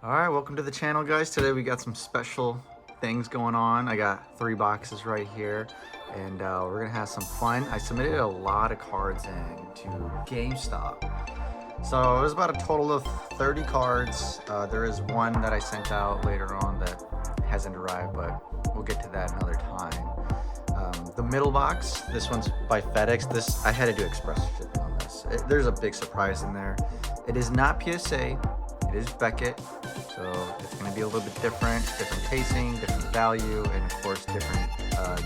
Alright, welcome to the channel, guys. Today we got some special things going on. I got 3 boxes right here, and we're gonna have some fun. I submitted a lot of cards in to Gamestop. So it was about a total of 30 cards. There is one that I sent out later on that hasn't arrived, but we'll get to that another time. The middle box, this one's by FedEx. I had to do express shipping on this. There's a big surprise in there. It is not PSA. It is Beckett, so it's going to be a little bit different tasting, different value, and of course different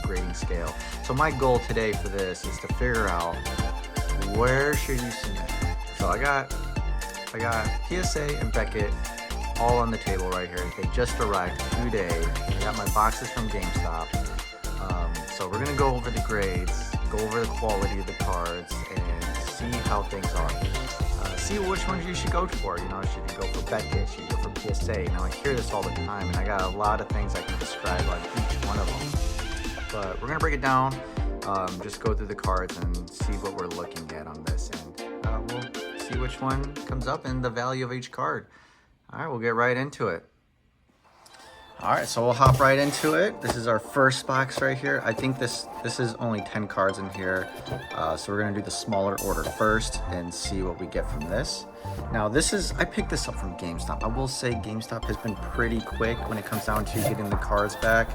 grading scale. So my goal today for this is to figure out where should you submit. So I got PSA and Beckett all on the table right here. They just arrived today. I got my boxes from GameStop. So we're going to go over the grades, go over the quality of the cards, and see how things are. See which ones you should go for. You know, should you go for Beckett? Should you go for PSA? Now I hear this all the time, and I got a lot of things I can describe on each one of them. But we're gonna break it down, just go through the cards and see what we're looking at on this, and we'll see which one comes up and the value of each card. All right, we'll get right into it. All right, so we'll hop right into it. This is our first box right here. I think this is only 10 cards in here. So we're gonna do the smaller order first and see what we get from this. Now I picked this up from GameStop. I will say GameStop has been pretty quick when it comes down to getting the cards back.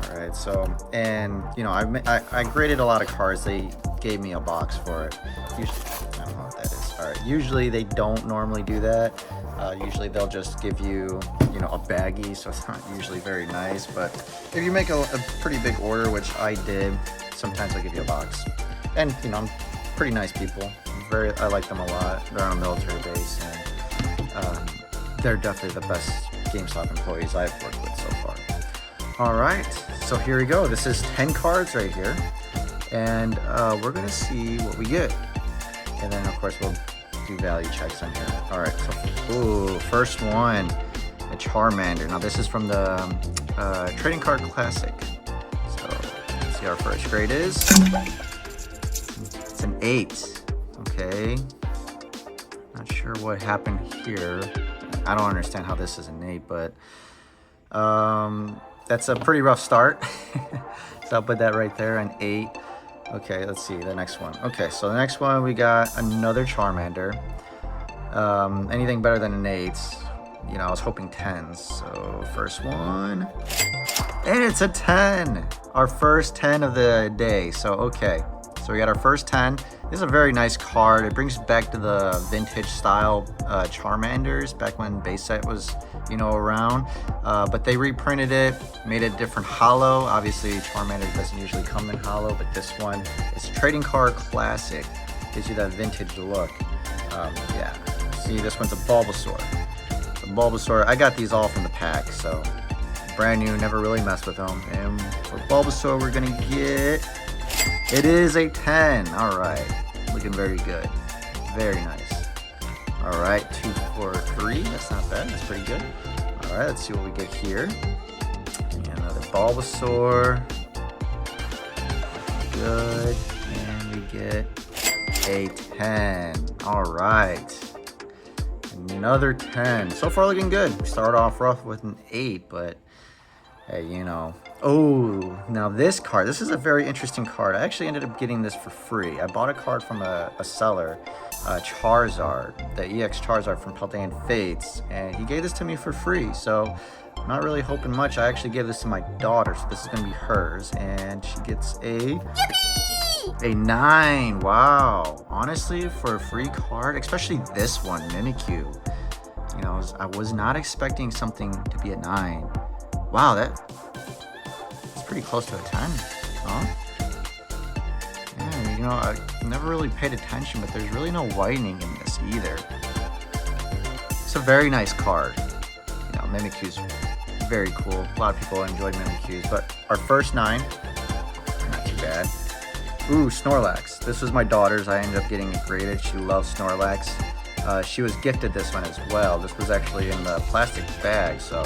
All right, so, and you know, I graded a lot of cards. They gave me a box for it. Usually, I don't know what that is. All right, usually they don't normally do that. Usually they'll just give you, you know, a baggie, so it's not usually very nice. But if you make a pretty big order, which I did, sometimes I'll give you a box. And you know, I'm pretty nice people. I like them a lot. They're on a military base, and they're definitely the best GameStop employees I've worked with so far. All right, so here we go. This is 10 cards right here, and we're gonna see what we get, and then of course we'll do value checks on here. All right, so ooh, first one, a Charmander. Now this is from the Trading Card Classic. So let's see, our first grade is, it's an 8. Okay, not sure what happened here. I don't understand how this is an 8, but that's a pretty rough start. So I'll put that right there, an 8. Okay, let's see the next one. Okay, so the next one we got another Charmander. Anything better than an 8. You know, I was hoping 10s. So first one, and it's a 10. Our first 10 of the day. So okay, so we got our first 10. This is a very nice card. It brings back to the vintage style Charmanders back when base set was, you know, around. But they reprinted it, made it different holo. Obviously, Charmander doesn't usually come in holo, but this one is a Trading Card Classic. Gives you that vintage look. Yeah. See, this one's a Bulbasaur. The Bulbasaur, I got these all from the pack, so brand new, never really messed with them. And for Bulbasaur, we're gonna get, it is a 10. All right, looking very good, very nice. All right, 2, 4, 3. That's not bad. That's pretty good. All right, let's see what we get here. And another Bulbasaur. Good, and we get a 10. All right, another 10. So far looking good. We started off rough with an 8, but hey, you know. Oh, now this card, this is a very interesting card. I actually ended up getting this for free. I bought a card from a seller, Charizard, the EX Charizard from Paldean Fates, and he gave this to me for free. So I'm not really hoping much. I actually gave this to my daughter, so this is gonna be hers, and she gets a 9. Wow, honestly, for a free card, especially this one, Mimikyu, you know, I was not expecting something to be a 9. Wow, that's pretty close to a 10, huh? Yeah, you know, I never really paid attention, but there's really no whitening in this either. It's a very nice card. You know, Mimikyu's very cool. A lot of people enjoy Mimikyu's, but our first 9, not too bad. Ooh, Snorlax. This was my daughter's. I ended up getting it graded. She loves Snorlax. She was gifted this one as well. This was actually in the plastic bag, so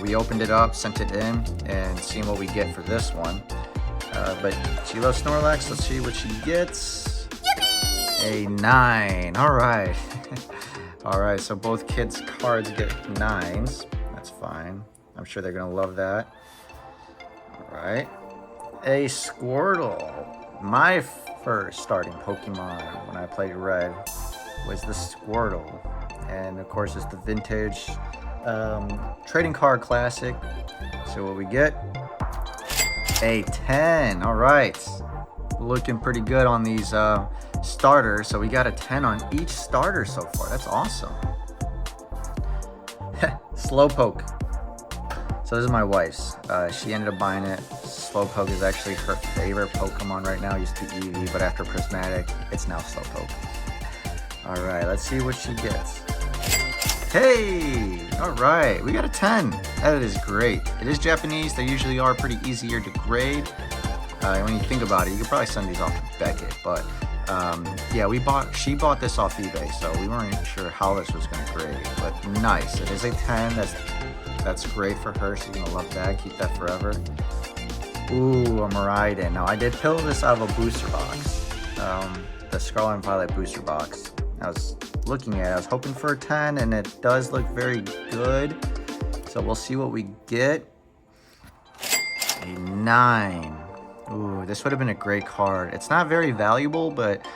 we opened it up, sent it in, and seeing what we get for this one. But she loves Snorlax. Let's see what she gets. Yippee! A 9. All right. All right, so both kids' cards get 9s. That's fine. I'm sure they're gonna love that. All right, a Squirtle. My first starting Pokemon when I played Red was the Squirtle, and of course it's the vintage trading card classic. So what we get? A 10. All right, looking pretty good on these starters. So we got a 10 on each starter so far. That's awesome. Slowpoke. So this is my wife's. She ended up buying it. Slowpoke is actually her favorite Pokemon right now. It used to be Eevee, but after Prismatic, it's now Slowpoke. All right, let's see what she gets. Hey, all right, we got a 10. That is great. It is Japanese. They usually are pretty easier to grade. When you think about it, you could probably send these off to Beckett, but yeah, she bought this off eBay, so we weren't sure how this was gonna grade, but nice. It is a 10. That's great for her. She's gonna love that. Keep that forever. Ooh, a Miraidon. Now I did pull this out of a booster box, the Scarlet and Violet booster box. I was looking at it. I was hoping for a 10, and it does look very good. So we'll see what we get. A 9. Ooh, this would have been a great card. It's not very valuable, but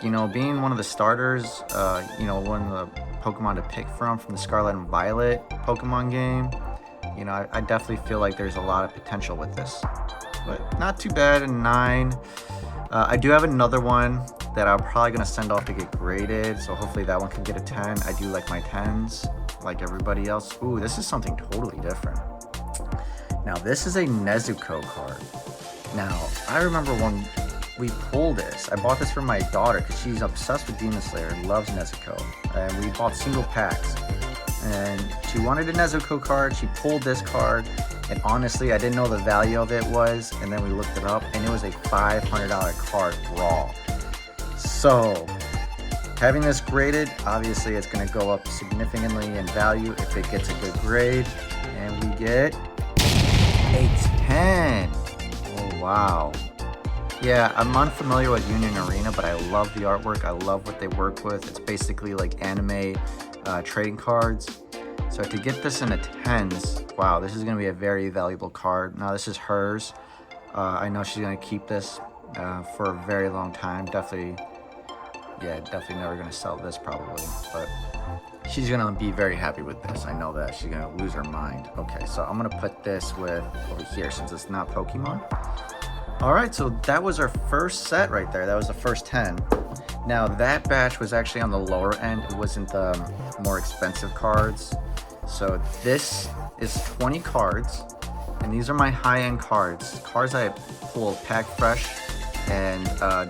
you know, being one of the starters, you know, one of the Pokemon to pick from the Scarlet and Violet Pokemon game, you know, I definitely feel like there's a lot of potential with this. But not too bad, a 9. I do have another one that I'm probably going to send off to get graded, so hopefully that one can get a 10. I do like my 10s, like everybody else. Ooh, this is something totally different. Now, this is a Nezuko card. Now, I remember when we pulled this, I bought this for my daughter because she's obsessed with Demon Slayer and loves Nezuko. And we bought single packs. And she wanted a Nezuko card, she pulled this card, and honestly, I didn't know the value of it was, and then we looked it up, and it was a $500 card raw. So, having this graded, obviously it's going to go up significantly in value if it gets a good grade. And we get a 10. Oh, wow. Yeah, I'm unfamiliar with Union Arena, but I love the artwork. I love what they work with. It's basically like anime trading cards. So to get this in a 10s, wow, this is going to be a very valuable card. Now, this is hers. I know she's going to keep this for a very long time. Definitely never going to sell this probably, but she's going to be very happy with this. I know that. She's going to lose her mind. Okay, so I'm going to put this over here since it's not Pokemon. All right, so that was our first set right there. That was the first 10. Now, that batch was actually on the lower end. It wasn't the more expensive cards. So this is 20 cards, and these are my high-end cards. Cards I pulled pack fresh and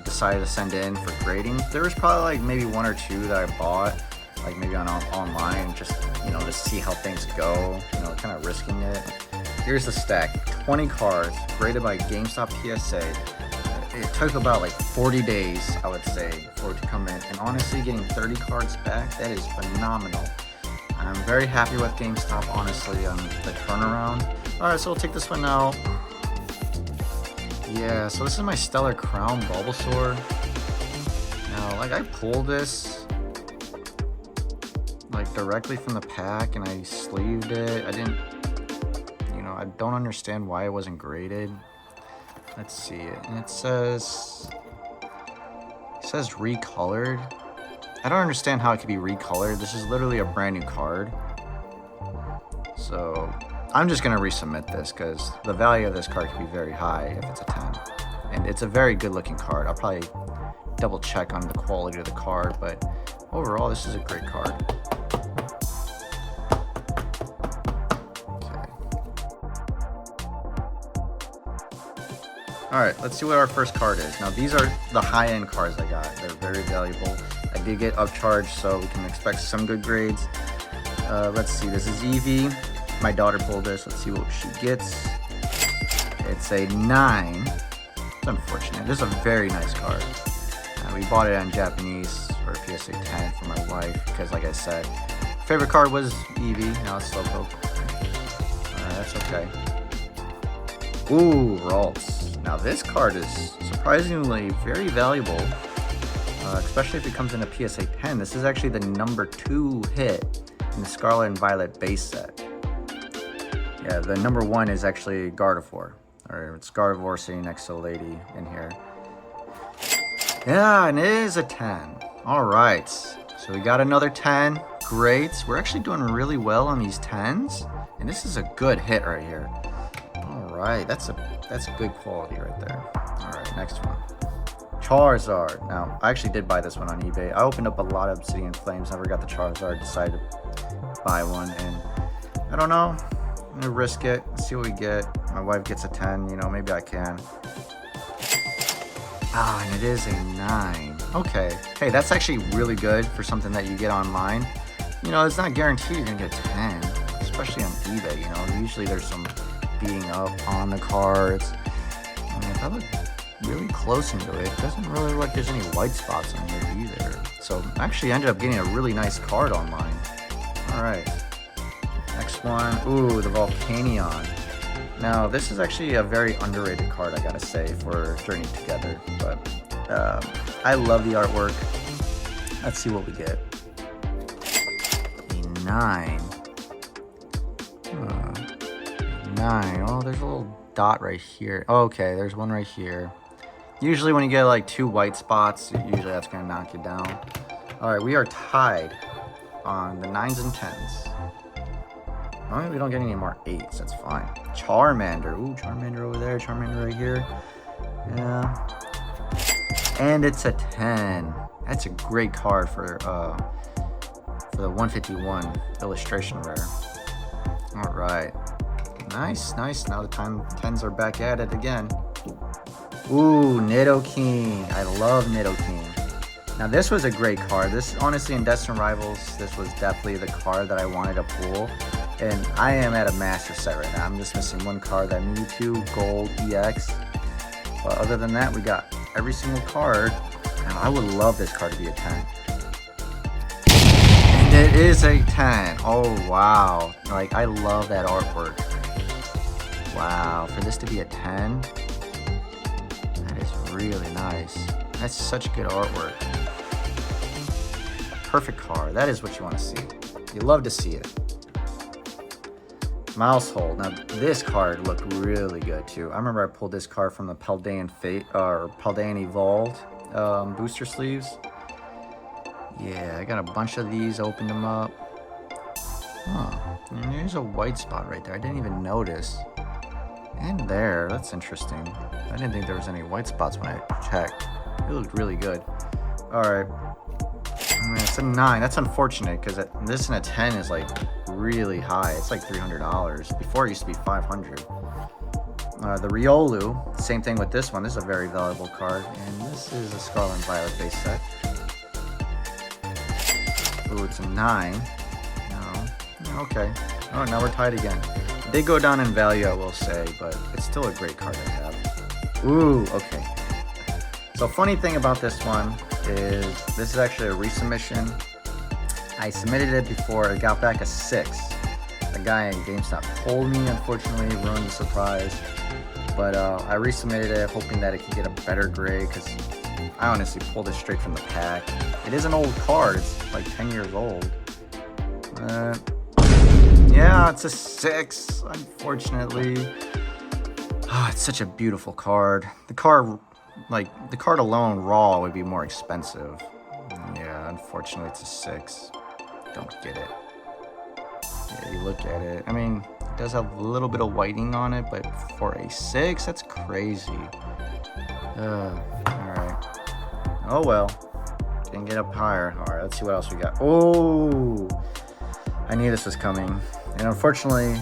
decided to send in for grading. There was probably like maybe 1 or 2 that I bought, like maybe online, just, you know, to see how things go, you know, kind of risking it. Here's the stack, 20 cards, graded by Gamestop PSA. It took about like 40 days, I would say, for it to come in. And honestly, getting 30 cards back, that is phenomenal. I'm very happy with GameStop, honestly, on the turnaround. All right, so we'll take this one out. Yeah, so this is my Stellar Crown Bulbasaur. Now, like, I pulled this like directly from the pack, and I sleeved it. I don't understand why it wasn't graded. Let's see it. And it says recolored. I don't understand how it could be recolored. This is literally a brand new card. So I'm just gonna resubmit this because the value of this card could be very high if it's a 10. And it's a very good looking card. I'll probably double check on the quality of the card, but overall this is a great card. Alright, let's see what our first card is. Now, these are the high-end cards I got. They're very valuable. I did get upcharged, so we can expect some good grades. Let's see, this is Eevee. My daughter pulled this. Let's see what she gets. It's a 9. It's unfortunate. This is a very nice card. We bought it on Japanese for PSA 10 for my wife because, like I said, favorite card was Eevee. Now it's Slowpoke. Alright, that's okay. Ooh, Ralts. Now this card is surprisingly very valuable. especially if it comes in a PSA 10. This is actually the number 2 hit in the Scarlet and Violet base set. Yeah, the number 1 is actually Gardevoir. Or it's Gardevoir sitting next to a lady in here. Yeah, and it is a 10. All right, so we got another 10. Great. We're actually doing really well on these 10s, and this is a good hit right here. All right, that's good quality right there. All right, next one. Charizard. Now, I actually did buy this one on eBay. I opened up a lot of Obsidian Flames, never got the Charizard, decided to buy one, and I don't know. I'm gonna risk it, see what we get. My wife gets a 10, you know, maybe I can. Ah, and it is a 9. Okay. Hey, that's actually really good for something that you get online. You know, it's not guaranteed you're gonna get a 10, especially on eBay, you know. Usually there's some beating up on the cards. I mean, if I look really close into it, it doesn't really look like there's any white spots on here either. So I actually ended up getting a really nice card online. All right. Next one. Ooh, the Volcanion. Now, this is actually a very underrated card, I gotta say, for Journey Together. But I love the artwork. Let's see what we get. A 9. 9. Oh, there's a little dot right here. Oh, okay, there's one right here. Usually when you get like 2 white spots, usually that's gonna knock you down. All right, we are tied on the 9s and 10s. Well, we don't get any more 8s, that's fine. Charmander. Ooh, Charmander over there, Charmander right here. Yeah. And it's a 10. That's a great card for the 151 illustration rare. All right. Nice, nice. Now the 10s are back at it again. Ooh, Nidoking. I love Nidoking. Now this was a great card. This, honestly, in Destined Rivals, this was definitely the card that I wanted to pull. And I am at a master set right now. I'm just missing one card, that Mewtwo Gold EX. But other than that, we got every single card. And I would love this card to be a 10. And it is a 10. Oh, wow. Like, I love that artwork. Wow. For this to be a 10, that is really nice. That's such good artwork. Perfect card. That is what you want to see. You love to see it. Mousehold. Now this card looked really good too. I remember I pulled this card from the Paldean Fate or Paldean Evolved booster sleeves. Yeah, I got a bunch of these. Opened them up. Huh. And there's a white spot right there. I didn't even notice. And there. That's interesting. I didn't think there was any white spots when I checked. It looked really good. All right. It's a 9. That's unfortunate because this and a 10 is like really high. It's like $300. Before it used to be $500. The Riolu, same thing with this one. This is a very valuable card, and this is a Scarlet and Violet base set. Ooh, it's a 9. No. Okay. Oh, now we're tied again. It did go down in value, I will say, but it's still a great card to have. Ooh, okay. So funny thing about this one is this is actually a resubmission. I submitted it before. It got back a 6. The guy at Gamestop told me, unfortunately, ruined the surprise. But I resubmitted it, hoping that it could get a better grade, because I honestly pulled it straight from the pack. It is an old card. It's like 10 years old. Yeah, it's a 6, unfortunately. Oh, it's such a beautiful card. The card alone, raw, would be more expensive. Yeah, unfortunately, it's a 6. Don't get it. Yeah, you look at it. I mean, it does have a little bit of whiting on it, but for a 6, that's crazy. Alright. Oh well. Didn't get up higher. Alright, let's see what else we got. Oh! I knew this was coming. And unfortunately,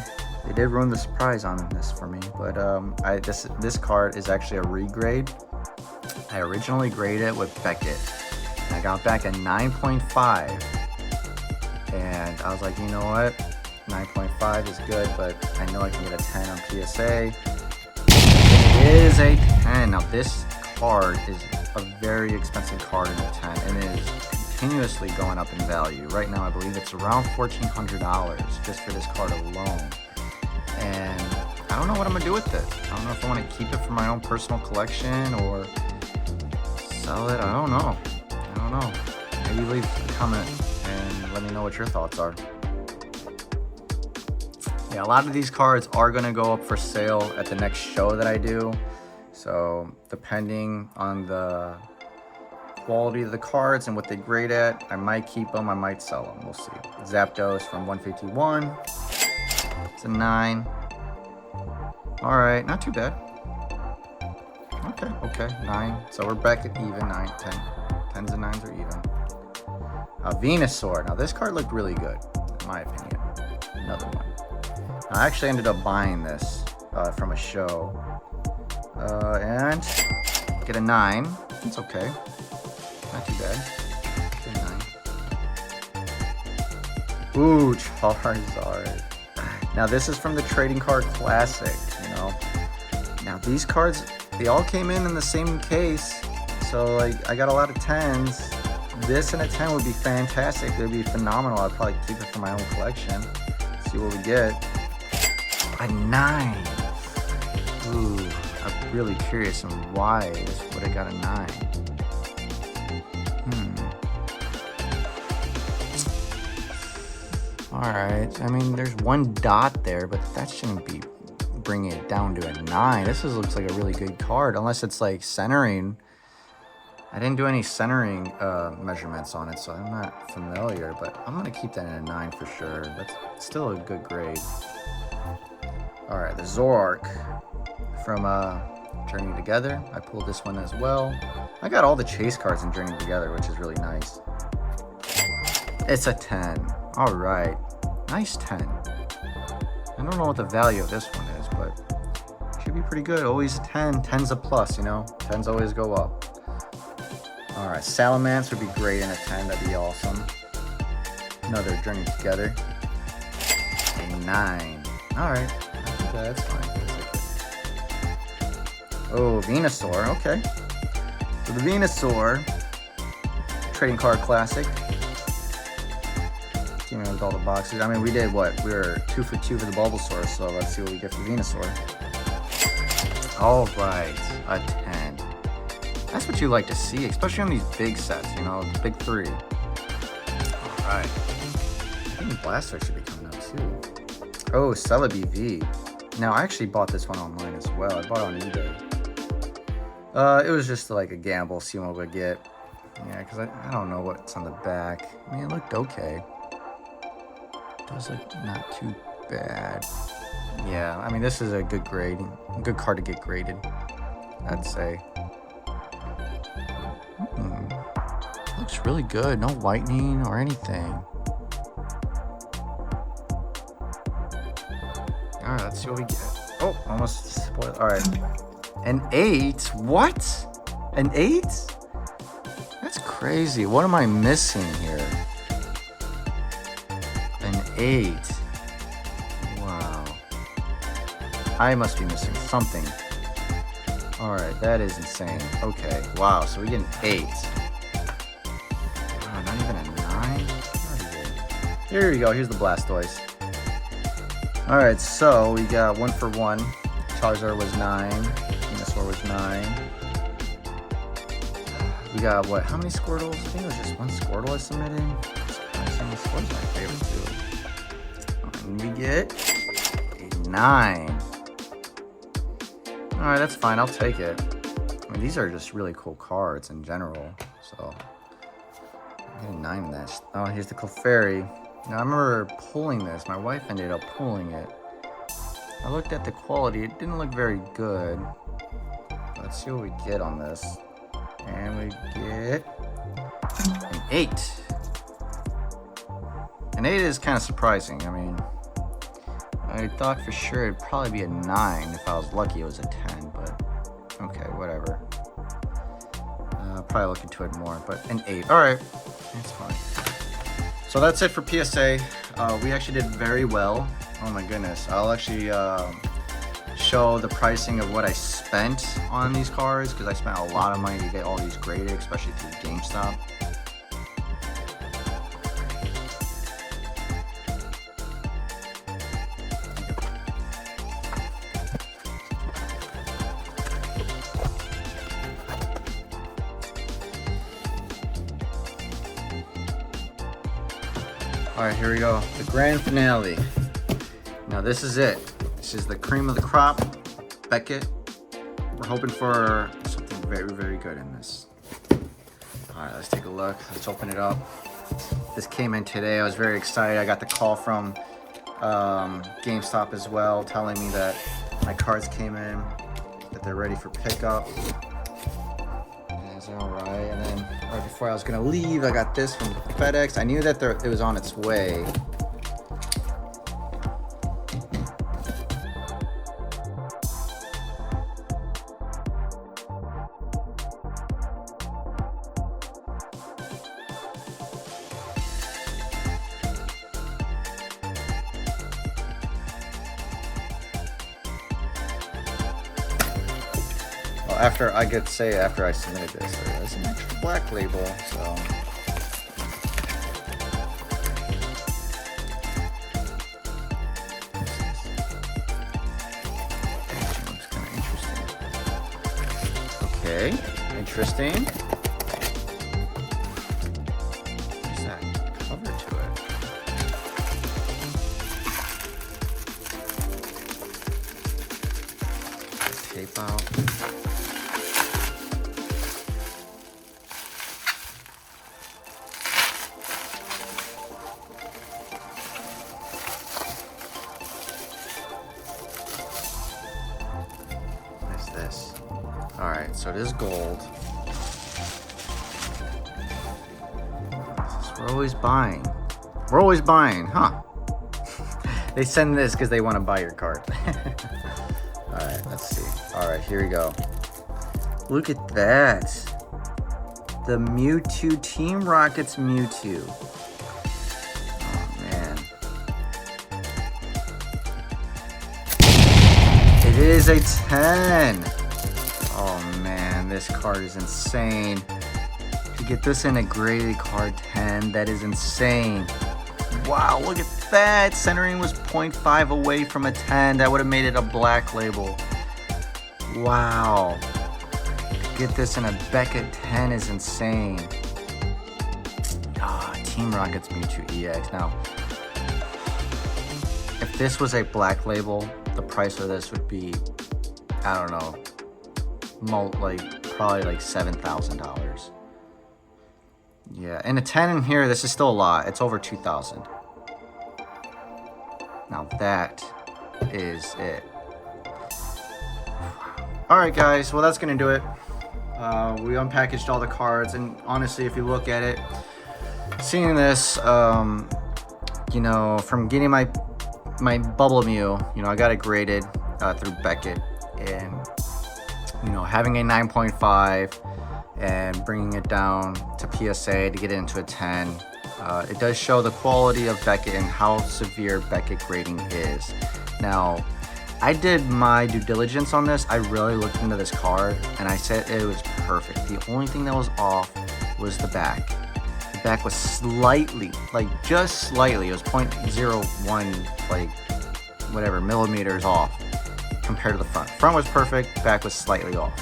they did ruin the surprise on this for me. But this card is actually a regrade. I originally graded it with Beckett. And I got back a 9.5. And I was like, you know what? 9.5 is good, but I know I can get a 10 on PSA. It is a 10. Now this card is a very expensive card in a 10, and it is continuously going up in value. Right now I believe it's around $1,400 just for this card alone. And I don't know what I'm gonna do with it. I don't know if I want to keep it for my own personal collection or sell it. I don't know. don't know. Maybe leave a comment and let me know what your thoughts are. Yeah, a lot of these cards are going to go up for sale at the next show that I do. So depending on the quality of the cards and what they grade at, I might keep them, I might sell them. We'll see. Zapdos from 151. It's a 9. All right, not too bad. Okay, 9. So we're back at even, 9, 10. 10s and 9s are even. A Venusaur. Now this card looked really good, in my opinion. Another one. I actually ended up buying this from a show. And get a 9. It's okay. Not too bad. Get a 9. Ooh, Charizard. Now this is from the Trading Card Classic, you know. Now these cards, they all came in the same case. So like, I got a lot of 10s. This and a 10 would be fantastic. It would be phenomenal. I'd probably keep it for my own collection. See what we get. A 9. Ooh, I'm really curious on why this would have got a 9. Alright, I mean, there's one dot there, but that shouldn't be bringing it down to a 9. This looks like a really good card, unless it's like centering. I didn't do any centering measurements on it, so I'm not familiar, but I'm going to keep that in a 9 for sure. That's still a good grade. Alright, the Zoroark from Journey Together. I pulled this one as well. I got all the chase cards in Journey Together, which is really nice. It's a 10. Alright. Nice 10. I don't know what the value of this one is, but it should be pretty good. Always a 10. 10's a plus, you know? 10's always go up. Alright, Salamence would be great in a 10. That'd be awesome. Another Journey Together. A 9. Alright. That's fine. Oh, Venusaur. Okay. So the Venusaur Trading Card Classic. Came in with all the boxes. I mean, we did what? We were 2 for 2 for the Bulbasaur, so let's see what we get for Venusaur. Alright, a 10. That's what you like to see, especially on these big sets, you know, the big 3. Alright. I think Blastoise should be coming out too. Oh, Celebi V. Now, I actually bought this one online as well. I bought it on eBay. It was just like a gamble, see what we would get. Yeah, because I don't know what's on the back. I mean, it looked okay. It does look not too bad. Yeah, I mean, this is a good grade. A good card to get graded, I'd say. Looks really good. No whitening or anything. Alright, let's see what we get. Oh, almost spoiled. Alright. An 8? What? An 8? That's crazy. What am I missing here? An 8. Wow. I must be missing something. Alright, that is insane. Okay, wow, so we get an 8. Wow, not even a 9? Here we go, here's the Blastoise. Alright, so we got 1 for 1. Charizard was 9. Venusaur was 9. We got what? How many Squirtles? I think it was just 1 Squirtle I submitted. Squirtle's my favorite too. And we get a 9. Alright, that's fine. I'll take it. I mean, these are just really cool cards in general. So, I get a 9 in that. Oh, here's the Clefairy. Now, I remember pulling this. My wife ended up pulling it. I looked at the quality. It didn't look very good. Let's see what we get on this. And we get an 8. An 8 is kind of surprising. I mean, I thought for sure it'd probably be a 9. If I was lucky, it was a 10. But, okay, whatever. I'll probably look into it more. But an 8. Alright, that's fine. So that's it for PSA. We actually did very well. Oh my goodness. I'll actually show the pricing of what I spent on these cards, because I spent a lot of money to get all these graded, especially through GameStop. All right, here we go. The grand finale. Now this is it. This is the cream of the crop. Beckett. We're hoping for something very, very good in this. All right, let's take a look. Let's open it up. This came in today. I was very excited. I got the call from Gamestop as well, telling me that my cards came in, that they're ready for pickup. That's all right. And then right before I was gonna leave, I got this from FedEx. I knew that it was on its way. After I submitted this, there's an extra black label, so. Looks kind of interesting. Okay, interesting. What's that cover to it? Tape out. This. All right, so it is gold. We're always buying. We're always buying, huh? They send this because they want to buy your card. All right, let's see. All right, here we go. Look at that. The Mewtwo, Team Rocket's Mewtwo. Oh, man. It is a 10. Oh man, this card is insane. To get this in a graded card 10, that is insane. Wow, look at that. Centering was 0.5 away from a 10. That would have made it a black label. Wow. To get this in a Beckett 10 is insane. Ah, Team Rocket's Mewtwo EX. Now, if this was a black label, the price of this would be, I don't know, probably like $7,000. Yeah, and a 10 in here, this is still a lot. It's over 2,000. Now that is it. All right, guys. Well, that's gonna do it. We unpackaged all the cards, and honestly, if you look at it, seeing this, you know, from getting my Bubble Mew, you know, I got it graded through Beckett, and you know, having a 9.5 and bringing it down to PSA to get it into a 10, it does show the quality of Beckett and how severe Beckett grading is. Now, I did my due diligence on this. I really looked into this card, and I said it was perfect. The only thing that was off was the back. The back was slightly, like just slightly, it was 0.01, like whatever, millimeters off compared to the front. Front was perfect, back was slightly off.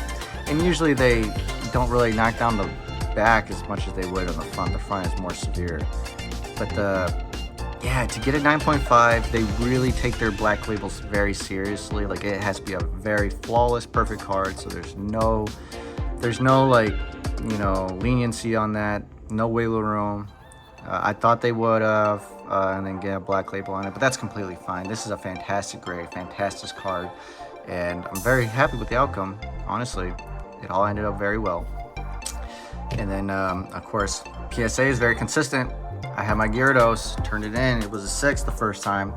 And usually they don't really knock down the back as much as they would on the front. The front is more severe. But yeah, to get a 9.5, they really take their black labels very seriously. Like, it has to be a very flawless, perfect card. So there's no like, you know, leniency on that. No wiggle room. I thought they would have, and then get a black label on it, but that's completely fine. This is a fantastic grade, fantastic card, and I'm very happy with the outcome. Honestly, it all ended up very well. And then, of course, PSA is very consistent. I had my Gyarados, turned it in. It was a 6 the first time.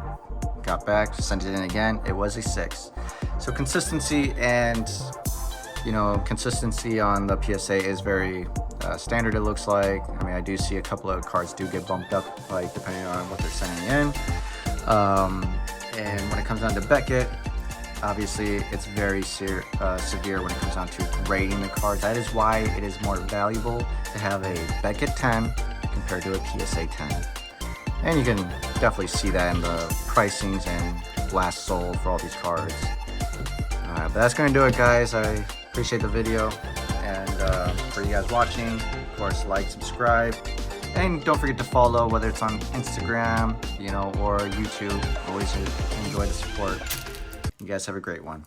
Got back, sent it in again. It was a 6. So consistency and, you know, consistency on the PSA is very standard, it looks like. I mean, I do see a couple of cards do get bumped up, like depending on what they're sending in. And when it comes down to Beckett, obviously it's very severe when it comes down to grading the cards. That is why it is more valuable to have a Beckett 10 compared to a PSA 10. And you can definitely see that in the pricings and last sold for all these cards. But that's going to do it, guys. I appreciate the video, and for you guys watching, of course, like, subscribe, And don't forget to follow, whether it's on Instagram, you know, or YouTube. Always enjoy the support. You guys have a great one.